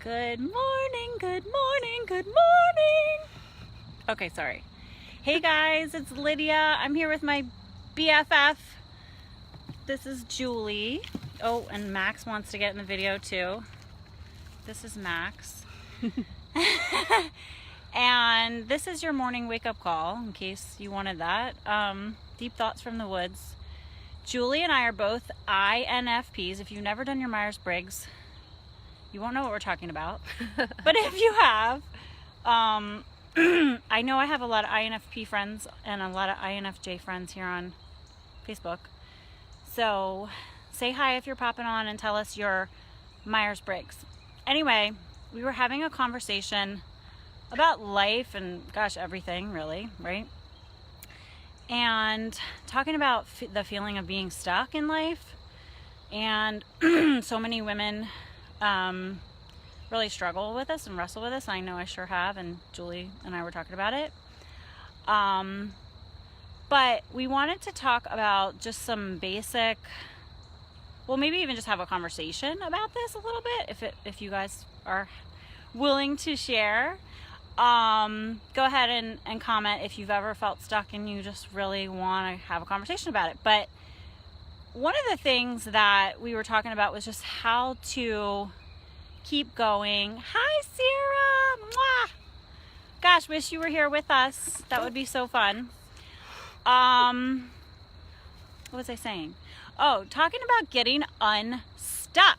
Good morning, good morning, good morning. Okay, sorry. Hey guys, it's Lydia. I'm here with my BFF. This is Julie. Oh, and Max wants to get in the video too. This is Max. And this is your morning wake-up call, in case you wanted that. Deep thoughts from the woods. Julie and I are both INFPs. If you've never done your Myers-Briggs, you won't know what we're talking about. But if you have, I know I have a lot of INFP friends and a lot of INFJ friends here on Facebook. So say hi if you're popping on and tell us your Myers-Briggs. Anyway, we were having a conversation about life and, gosh, everything really, right? And talking about the feeling of being stuck in life. And so many women really struggle with this and wrestle with this. I know I sure have, and Julie and I were talking about it. But we wanted to talk about just some basic, well, maybe even just have a conversation about this a little bit, if you guys are willing to share. Go ahead and comment if you've ever felt stuck and you just really want to have a conversation about it. But one of the things that we were talking about was just how to keep going. Hi, Sarah. Mwah! Gosh, wish you were here with us. That would be so fun. What was I saying? Oh, talking about getting unstuck.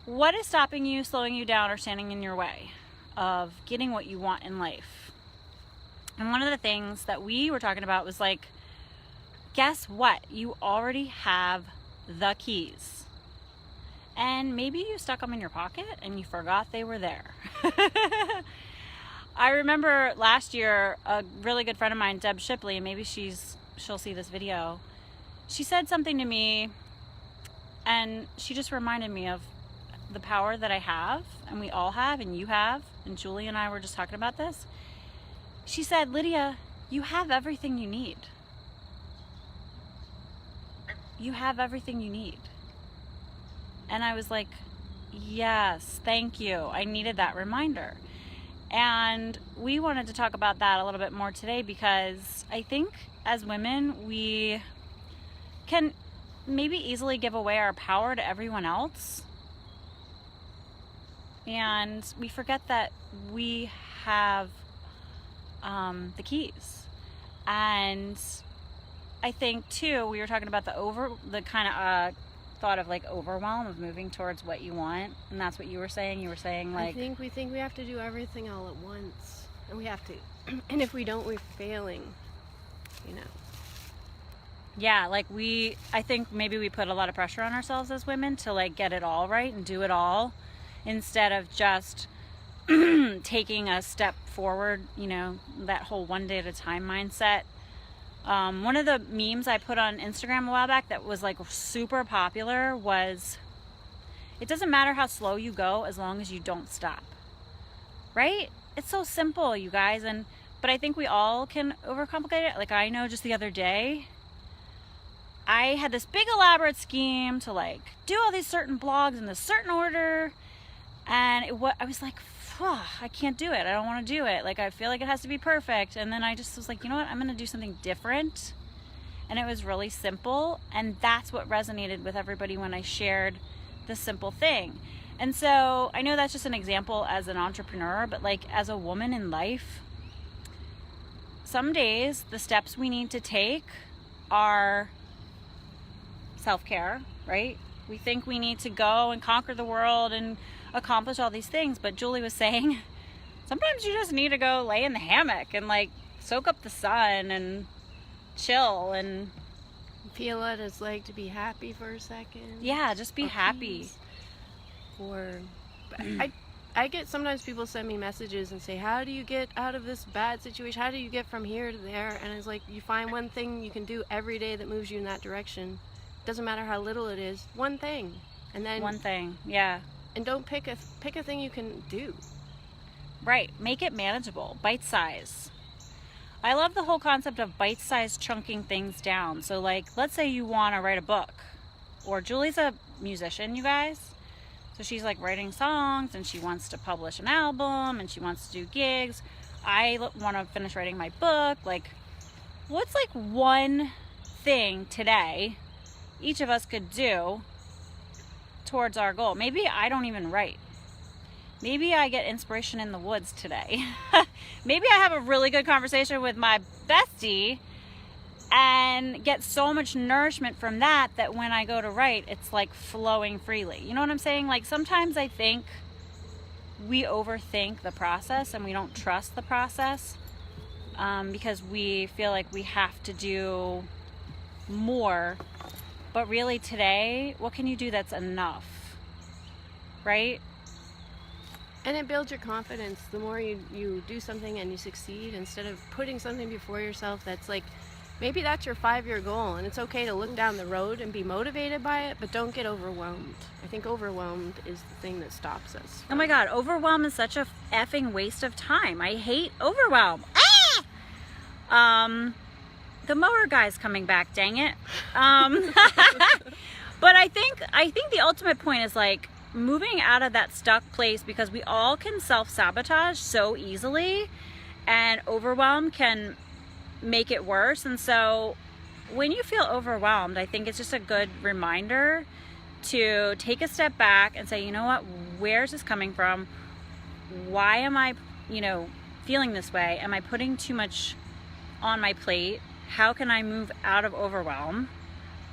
What is stopping you, slowing you down, or standing in your way of getting what you want in life? And one of the things that we were talking about was like, guess what? You already have the keys. And maybe you stuck them in your pocket and you forgot they were there. I remember last year, a really good friend of mine, Deb Shipley, and maybe she'll see this video. She said something to me and she just reminded me of the power that I have, and we all have, and you have, and Julie and I were just talking about this. She said, Lydia, you have everything you need. You have everything you need. And I was like, yes, thank you. I needed that reminder. And we wanted to talk about that a little bit more today because I think as women, we can maybe easily give away our power to everyone else. And we forget that we have the keys. And I think too, we were talking about the kind of thought of like overwhelm of moving towards what you want, and that's what you were saying. You were saying like, we think we have to do everything all at once, and we have to, and if we don't, we're failing. You know. Yeah, like I think maybe we put a lot of pressure on ourselves as women to like get it all right and do it all, instead of just taking a step forward. You know, that whole one day at a time mindset. One of the memes I put on Instagram a while back that was like super popular was, it doesn't matter how slow you go as long as you don't stop. Right? It's so simple, you guys. But I think we all can overcomplicate it. Like I know just the other day, I had this big elaborate scheme to like do all these certain blogs in this certain order. And I was like, I can't do it. I don't want to do it. Like, I feel like it has to be perfect. And then I just was like, you know what? I'm going to do something different. And it was really simple. And that's what resonated with everybody when I shared the simple thing. And so I know that's just an example as an entrepreneur, but like as a woman in life, some days the steps we need to take are self-care, right? We think we need to go and conquer the world and accomplish all these things, but Julie was saying sometimes you just need to go lay in the hammock and like soak up the sun and chill and feel what it's like to be happy for a second. Yeah, just be happy. Or I get sometimes people send me messages and say, how do you get out of this bad situation? How do you get from here to there? And it's like, you find one thing you can do every day that moves you in that direction. Doesn't matter how little it is, one thing. And then one thing, yeah. And don't pick a thing you can do. Right. Make it manageable. Bite size. I love the whole concept of bite size chunking things down. So like, let's say you want to write a book, or Julie's a musician, you guys. So she's like writing songs, and she wants to publish an album, and she wants to do gigs. I want to finish writing my book. Like, what's like one thing today each of us could do towards our goal? Maybe I don't even write. Maybe I get inspiration in the woods today. Maybe I have a really good conversation with my bestie and get so much nourishment from that when I go to write, it's like flowing freely. You know what I'm saying? Like, sometimes I think we overthink the process and we don't trust the process because we feel like we have to do more. But really today, what can you do that's enough? Right? And it builds your confidence. The more you do something and you succeed, instead of putting something before yourself that's like, maybe that's your 5-year goal, and it's okay to look down the road and be motivated by it, but don't get overwhelmed. I think overwhelmed is the thing that stops us. Oh my God, overwhelm is such a effing waste of time. I hate overwhelm. The mower guy's coming back, dang it. But I think the ultimate point is like moving out of that stuck place, because we all can self-sabotage so easily, and overwhelm can make it worse. And so when you feel overwhelmed, I think it's just a good reminder to take a step back and say, you know what, where's this coming from? Why am I, feeling this way? Am I putting too much on my plate? How can I move out of overwhelm?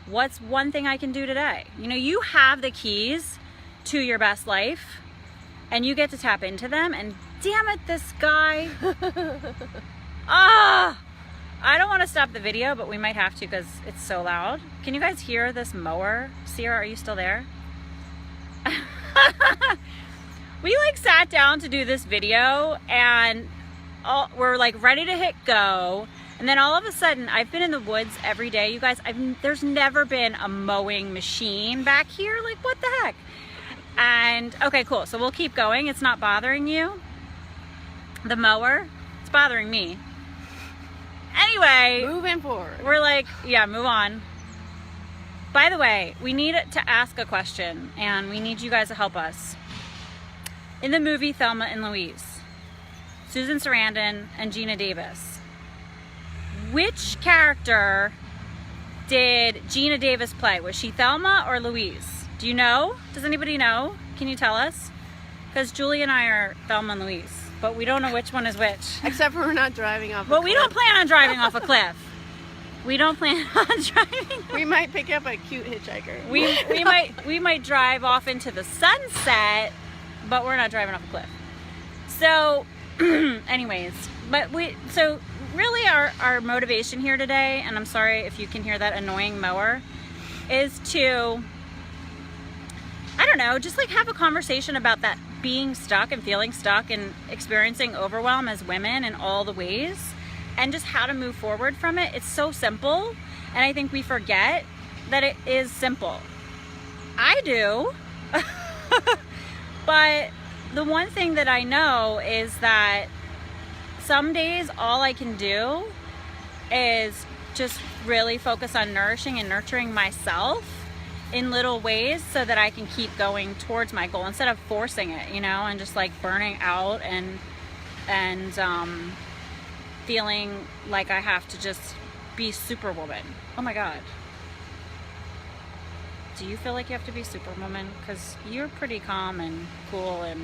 What's one thing I can do today? You have the keys to your best life, and you get to tap into them. And damn it, this guy. I don't want to stop the video, but we might have to because it's so loud. Can you guys hear this mower? Sierra, are you still there? We sat down to do this video, and we're ready to hit go. And then all of a sudden, I've been in the woods every day, you guys. There's never been a mowing machine back here. Like, what the heck? And okay, cool. So we'll keep going. It's not bothering you. The mower, it's bothering me. Anyway, moving forward. We're move on. By the way, we need to ask a question, and we need you guys to help us. In the movie Thelma and Louise, Susan Sarandon and Gina Davis, which character did Gina Davis play? Was she Thelma or Louise? Do you know? Does anybody know? Can you tell us? Because Julie and I are Thelma and Louise, but we don't know which one is which. Except for we're not driving off a cliff. But we don't plan on driving off a cliff. We don't plan on driving. We might pick up a cute hitchhiker. We might drive off into the sunset, but we're not driving off a cliff. So, anyways, so really our motivation here today, and I'm sorry if you can hear that annoying mower, is to, I don't know, just have a conversation about that being stuck and feeling stuck and experiencing overwhelm as women in all the ways, and just how to move forward from it. It's so simple, and I think we forget that it is simple. I do. But the one thing that I know is that some days all I can do is just really focus on nourishing and nurturing myself in little ways so that I can keep going towards my goal instead of forcing it, and just burning out and feeling like I have to just be superwoman. Oh my God. Do you feel like you have to be superwoman? Because you're pretty calm and cool and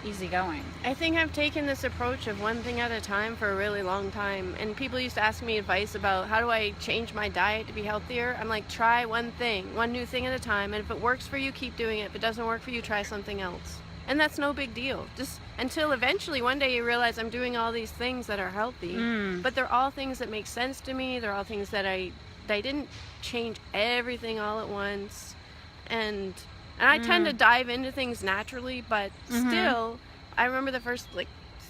easygoing. I think I've taken this approach of one thing at a time for a really long time. And people used to ask me advice about how do I change my diet to be healthier. I'm like, try one thing, one new thing at a time. And if it works for you, keep doing it. If it doesn't work for you, try something else. And that's no big deal. Just until eventually one day you realize I'm doing all these things that are healthy. But they're all things that make sense to me. They're all things that I didn't change everything all at once. And I tend to dive into things naturally, but still, I remember the first,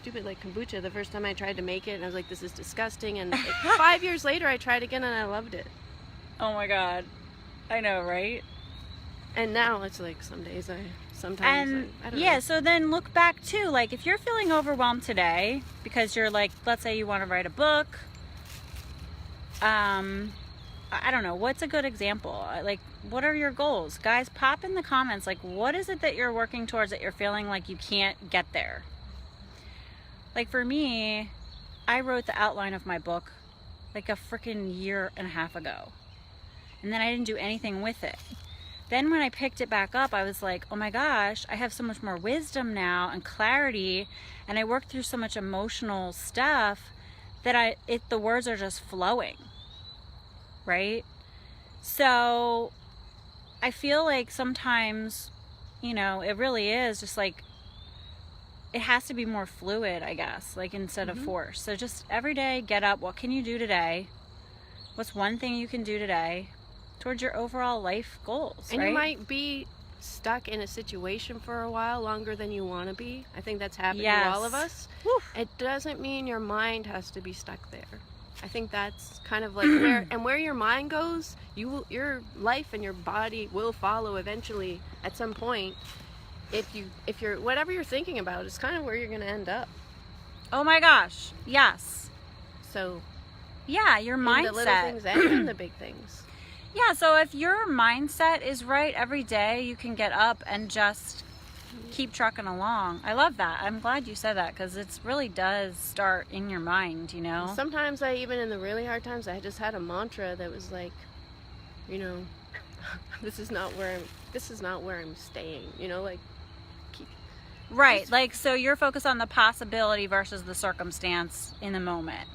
stupid, kombucha, the first time I tried to make it, and I was like, this is disgusting, and 5 years later, I tried again, and I loved it. Oh my God. I know, right? And now, it's some days sometimes, I don't know. Yeah, so then look back, too, if you're feeling overwhelmed today, because you're let's say you want to write a book, I don't know, what's a good example? Like, what are your goals? Guys, pop in the comments, like, what is it that you're working towards that you're feeling like you can't get there? Like, for me, I wrote the outline of my book like a freaking year and a half ago. And then I didn't do anything with it. Then when I picked it back up, I was like, oh my gosh, I have so much more wisdom now and clarity, and I worked through so much emotional stuff that the words are just flowing, right? So I feel like sometimes, you know, it really is just like, it has to be more fluid, I guess, like instead of forced. So just every day, get up. What can you do today? What's one thing you can do today towards your overall life goals, and right? you might be stuck in a situation for a while longer than you want to be. I think that's happened to all of us. Woof. It doesn't mean your mind has to be stuck there. I think that's kind of like where your mind goes, your life and your body will follow eventually at some point. If you're whatever you're thinking about is kind of where you're going to end up. Oh my gosh, yes. So yeah, your mindset. The little things and the big things. Yeah, so if your mindset is right every day, you can get up and just keep trucking along. I love that. I'm glad you said that, because it really does start in your mind, you know? Sometimes even in the really hard times, I just had a mantra that was like, you know, this is not where I'm staying, you know, like right, like, so you're focused on the possibility versus the circumstance in the moment.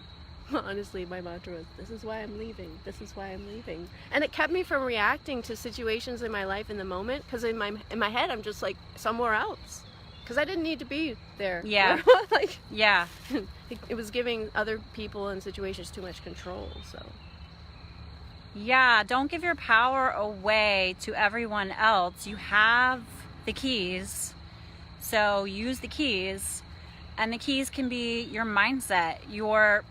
Honestly, my mantra was, this is why I'm leaving. This is why I'm leaving. And it kept me from reacting to situations in my life in the moment, because in my head, I'm just like somewhere else. Because I didn't need to be there. Yeah. Like, yeah. It was giving other people and situations too much control, so. Yeah, don't give your power away to everyone else. You have the keys, so use the keys. And the keys can be your mindset, your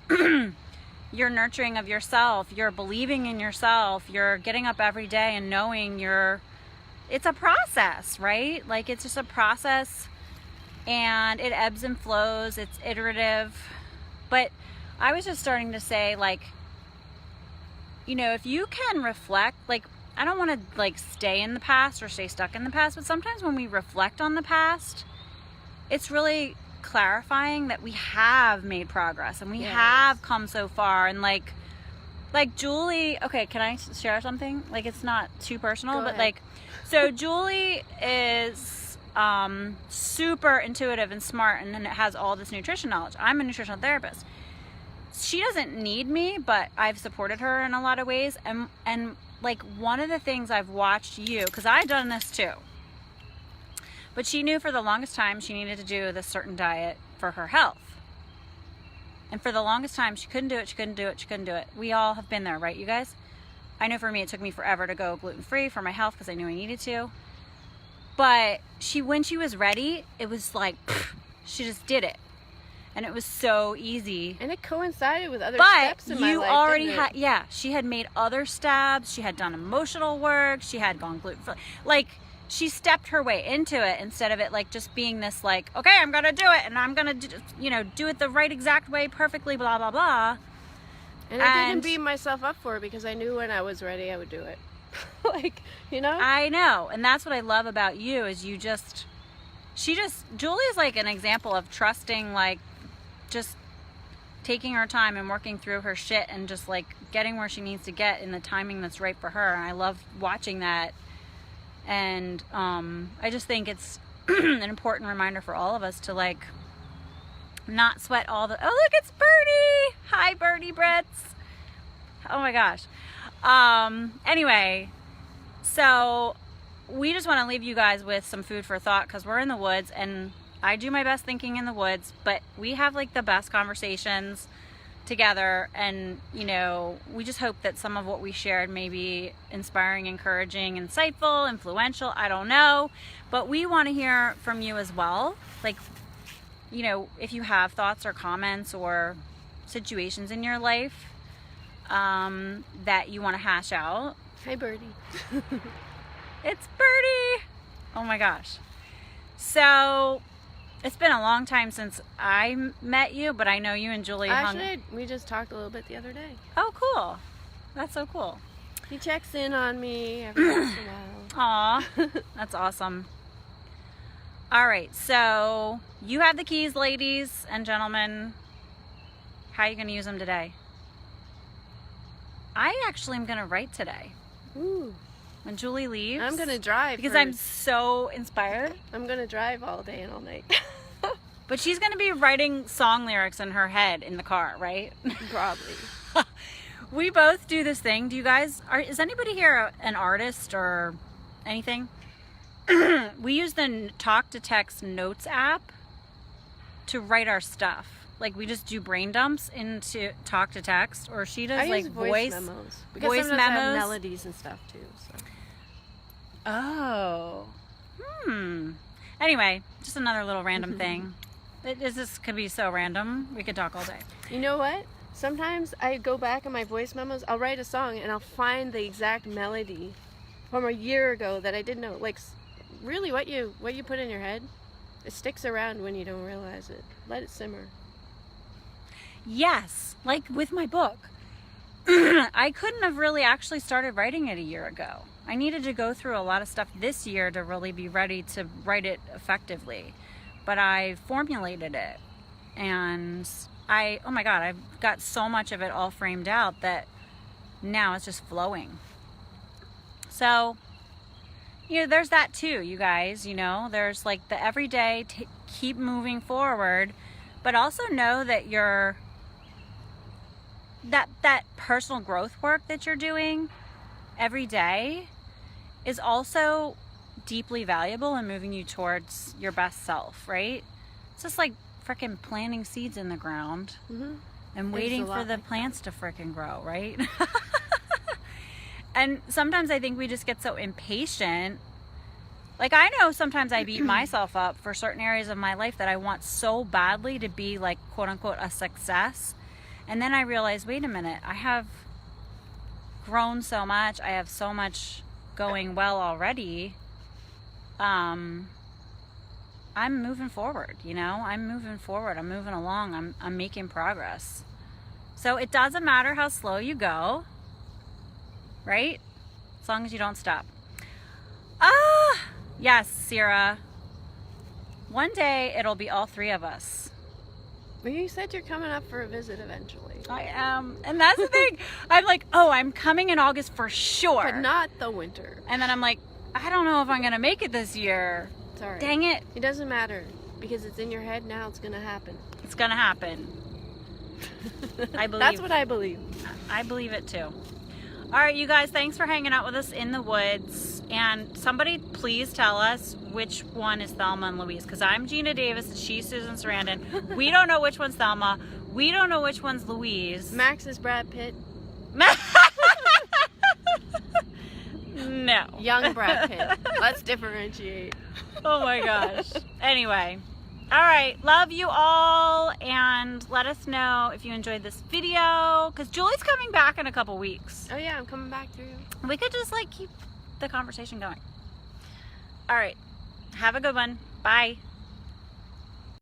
your nurturing of yourself, your believing in yourself, your getting up every day and knowing it's a process, right? Like, it's just a process, and it ebbs and flows, it's iterative. But I was just starting to say, like, you know, if you can reflect, like, I don't want to like stay in the past or stay stuck in the past, but sometimes when we reflect on the past, it's really clarifying that we have made progress and we have come so far. And like Julie, okay, can I share something? Like, it's not too personal, but like, so Julie is super intuitive and smart, and then it has all this nutrition knowledge. I'm a nutritional therapist. She doesn't need me, but I've supported her in a lot of ways. And like, one of the things I've watched you, because I've done this too, but she knew for the longest time she needed to do this certain diet for her health. And for the longest time, she couldn't do it. We all have been there, right, you guys? I know for me, it took me forever to go gluten-free for my health because I knew I needed to. But when she was ready, it was like, she just did it. And it was so easy. And it coincided with other steps in my life. But you already had, yeah, she had made other steps. She had done emotional work. She had gone gluten-free. Like, she stepped her way into it instead of it like just being this like, okay, I'm gonna do it, and I'm gonna do it the right exact way, perfectly, blah blah blah. And I didn't beat myself up for it, because I knew when I was ready I would do it. Like, you know? I know, and that's what I love about you, is Julie is like an example of trusting, like, just taking her time and working through her shit and just like getting where she needs to get in the timing that's right for her. And I love watching that. And I just think it's an important reminder for all of us to like not sweat all the, oh look, it's Birdie. Hi Birdie Brits. Oh my gosh. Anyway, so we just want to leave you guys with some food for thought, because we're in the woods, and I do my best thinking in the woods, but we have like the best conversations together. And, you know, we just hope that some of what we shared may be inspiring, encouraging, insightful, influential. I don't know, but we want to hear from you as well. Like, you know, if you have thoughts or comments or situations in your life that you want to hash out. Hi, Birdie. It's Birdie. Oh my gosh. So it's been a long time since I met you, but I know you and Julie Actually, we just talked a little bit the other day. Oh, cool. That's so cool. He checks in on me every once in a while. Aw, that's awesome. All right, so you have the keys, ladies and gentlemen. How are you going to use them today? I actually am going to write today. Ooh. When Julie leaves. I'm going to drive. Because I'm so inspired. I'm going to drive all day and all night. But she's going to be writing song lyrics in her head in the car, right? Probably. We both do this thing. Do you guys, is anybody here an artist or anything? We use the talk to text notes app to write our stuff. Like we just do brain dumps into talk to text, or she does like use voice memos. Because voice sometimes I have memos. melodies and stuff too. So. Oh. Anyway, just another little random thing. This could be so random. We could talk all day. You know what? Sometimes I go back in my voice memos, I'll write a song and I'll find the exact melody from a year ago that I didn't know. Like, really, what you put in your head, it sticks around when you don't realize it. Let it simmer. Yes, like with my book. I couldn't have really actually started writing it a year ago. I needed to go through a lot of stuff this year to really be ready to write it effectively. But I formulated it, and oh my God, I've got so much of it all framed out that now it's just flowing. So, there's that too, you guys, there's like the everyday, keep moving forward, but also know that that personal growth work that you're doing every day is also deeply valuable in moving you towards your best self, right? It's just like freaking planting seeds in the ground and waiting for the plants to freaking grow, right? And sometimes I think we just get so impatient. Like I know sometimes I beat myself up for certain areas of my life that I want so badly to be like quote unquote a success. And then I realize, wait a minute, I have grown so much. I have so much going well already. I'm moving forward, I'm moving forward. I'm moving along. I'm making progress. So it doesn't matter how slow you go, right? As long as you don't stop. Yes, Sierra. One day it'll be all three of us. Well, you said you're coming up for a visit eventually. I am. And that's the thing. I'm like, I'm coming in August for sure. But not the winter. And then I'm like, I don't know if I'm going to make it this year. It's all right. Dang it. It doesn't matter. Because it's in your head now, it's going to happen. It's going to happen. I believe. That's what I believe. I believe it too. All right, you guys, thanks for hanging out with us in the woods. And somebody please tell us which one is Thelma and Louise. Because I'm Gina Davis and she's Susan Sarandon. We don't know which one's Thelma. We don't know which one's Louise. Max is Brad Pitt. No. Young Brad Pitt. Let's differentiate. Oh my gosh. Anyway. All right. Love you all. And let us know if you enjoyed this video. Because Julie's coming back in a couple weeks. Oh yeah, I'm coming back through. We could just like keep the conversation going. All right. Have a good one. Bye.